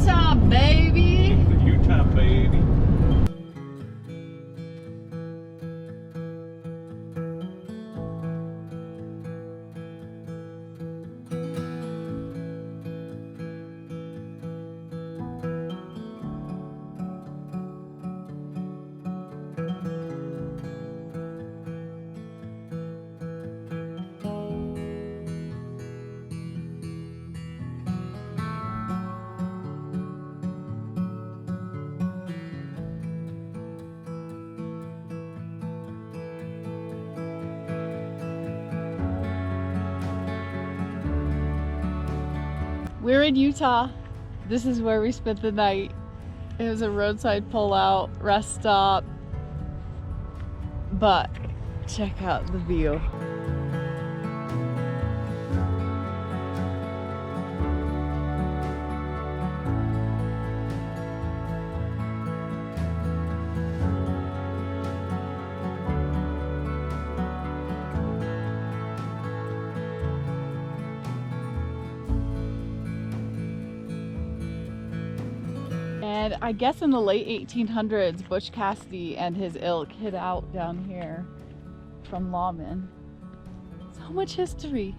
Utah, baby. Utah, baby. We're in Utah. This is where we spent the night. It was a roadside pullout, rest stop. But check out the view. And I guess in the late 1800s, Butch Cassidy and his ilk hid out down here from lawmen. So much history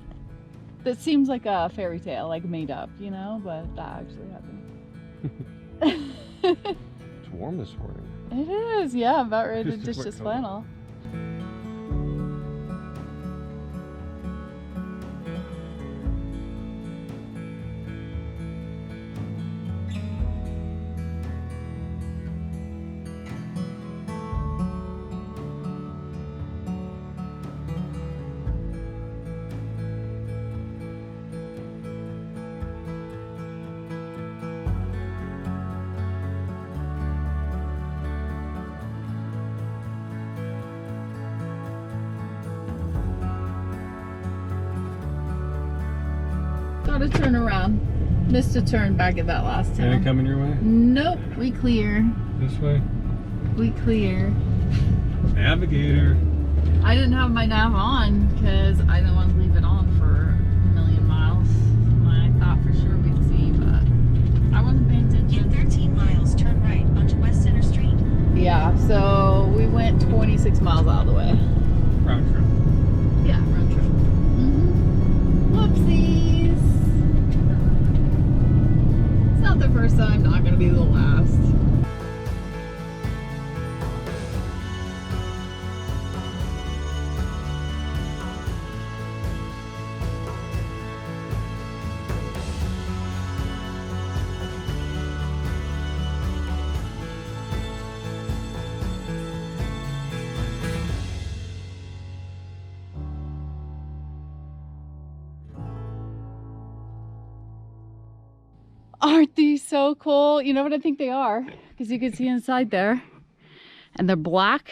that seems like a fairy tale, like made up, you know, but that actually happened. It's warm this morning. It is, yeah, I'm about ready to ditch this flannel. Gotta turn around. Missed a turn back at that last time. Any coming your way? Nope, we clear. This way? We clear. Navigator. I didn't have my nav on because I didn't want to leave it on for a million miles. I thought for sure we'd see, but I wasn't paying attention. In 13 miles, turn right onto West Center Street. Yeah, so we went 26 miles out of the way. Round trip. Yeah, round trip. Whoopsies. It's not the first time, not gonna be the last. Aren't these so cool? You know what I think they are? Because you can see inside there. And they're black,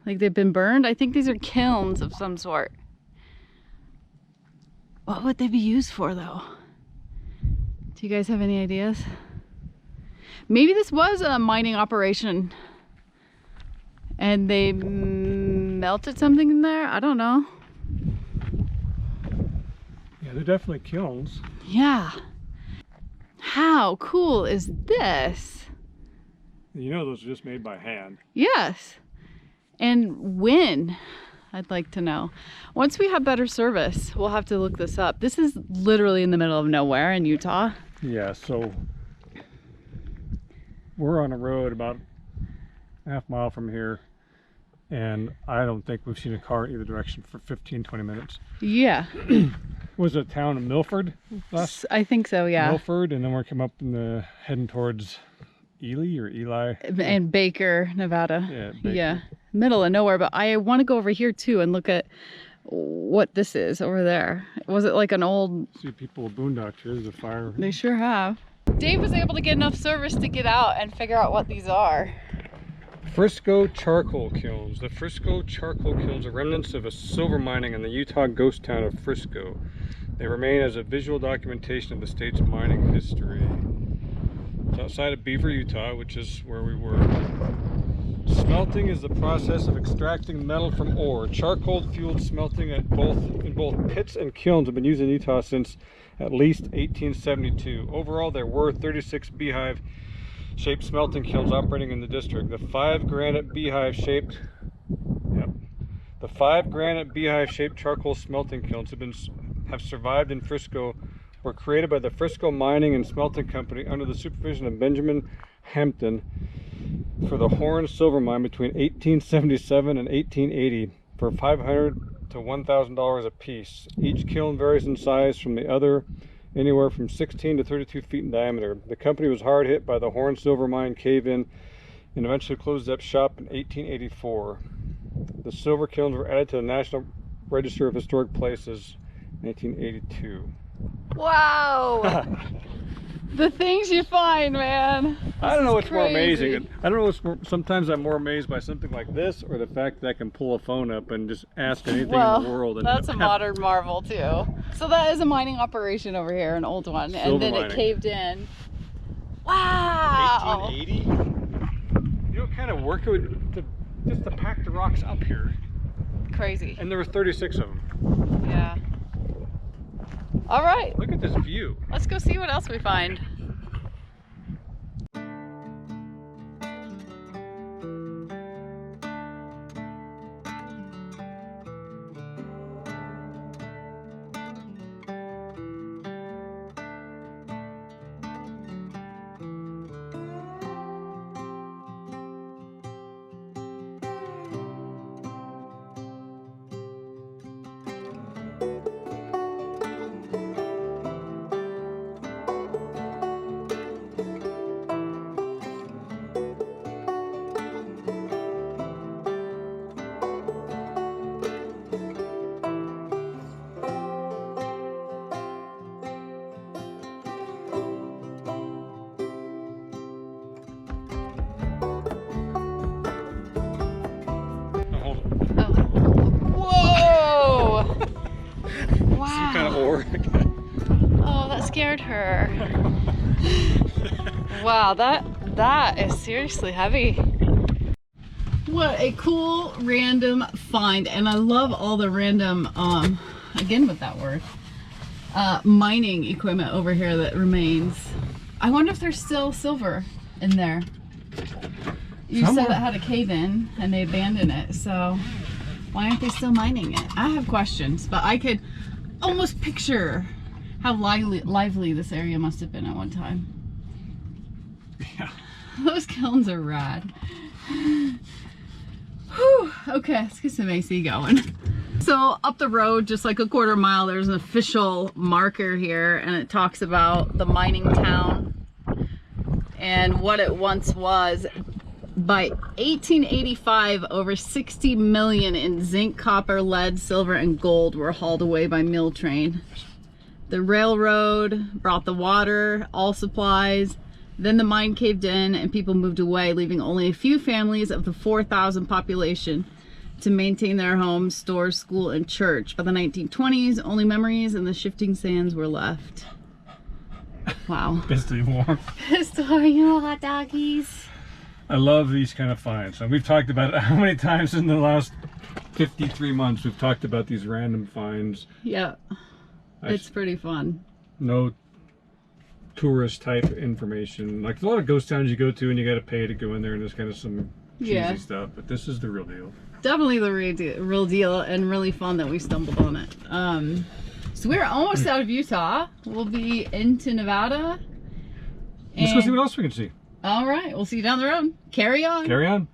like they've been burned. I think these are kilns of some sort. What would they be used for though? Do you guys have any ideas? Maybe this was a mining operation and they melted something in there? I don't know. Yeah, they're definitely kilns. Yeah. How cool is this? You know those are just made by hand. Yes. And when? I'd like to know. Once we have better service, we'll have to look this up. This is literally in the middle of nowhere in Utah. Yeah, so we're on a road about a half mile from here, and I don't think we've seen a car in either direction for 15-20 minutes. Yeah. Was it a town of Milford last? I think so, yeah. Milford, and then we're coming up in the heading towards Eli. And Baker, Nevada. Yeah, Baker. Yeah. Middle of nowhere, but I want to go over here too and look at what this is over there. Was it like an old... See people with boondocks here. There's a fire. They sure have. Dave was able to get enough service to get out and figure out what these are. Frisco charcoal kilns. The Frisco charcoal kilns are remnants of a silver mining in the Utah ghost town of Frisco. They remain as a visual documentation of the state's mining history. It's outside of Beaver, Utah, which is where we were. Smelting is the process of extracting metal from ore. Charcoal-fueled smelting in both pits and kilns have been used in Utah since at least 1872. Overall, there were 36 beehive-shaped smelting kilns operating in the district. The five granite beehive-shaped charcoal smelting kilns have survived in Frisco. Were created by the Frisco Mining and Smelting Company under the supervision of Benjamin Hampton for the Horn Silver Mine between 1877 and 1880 for $500 to $1,000 a piece. Each kiln varies in size from the other, anywhere from 16 to 32 feet in diameter. The company was hard hit by the Horn Silver Mine cave-in and eventually closed up shop in 1884. The silver kilns were added to the National Register of Historic Places in 1882. Wow! The things you find, man. I don't know what's more crazy. amazing. I don't know what's more, sometimes I'm more amazed by something like this, or the fact that I can pull a phone up and just ask anything in the world. And that's a modern marvel too. So that is a mining operation over here, an old one, and then it caved in. Wow! 1880? You know what kind of work it would just to pack the rocks up here? Crazy. And there were 36 of them. Yeah. All right. Look at this view. Let's go see what else we find. Oh, that scared her. Wow, that is seriously heavy. What a cool random find, and I love all the random again with that word, mining equipment over here that remains. I wonder if there's still silver in there. You said it had a cave in and they abandoned it, so why aren't they still mining it? I have questions, but I could almost picture how lively this area must have been at one time. Yeah. Those kilns are rad. Whew. Okay, let's get some AC going. So up the road, just like a quarter mile, there's an official marker here, and it talks about the mining town and what it once was. By 1885, over 60 million in zinc, copper, lead, silver, and gold were hauled away by mill train. The railroad brought the water, all supplies. Then the mine caved in and people moved away, leaving only a few families of the 4,000 population to maintain their homes, stores, school, and church. By the 1920s, only memories and the shifting sands were left. Wow. Pistol warm. Pistol, you hot doggies. I love these kind of finds. And we've talked about it how many times in the last 53 months we've talked about these random finds. Yeah. It's pretty fun. No tourist type information. Like a lot of ghost towns you go to and you got to pay to go in there, and there's kind of some cheesy stuff, but this is the real deal. Definitely the real deal, and really fun that we stumbled on it. So we're almost out of Utah. We'll be into Nevada. Let's go see what else we can see. All right, we'll see you down the road. Carry on. Carry on.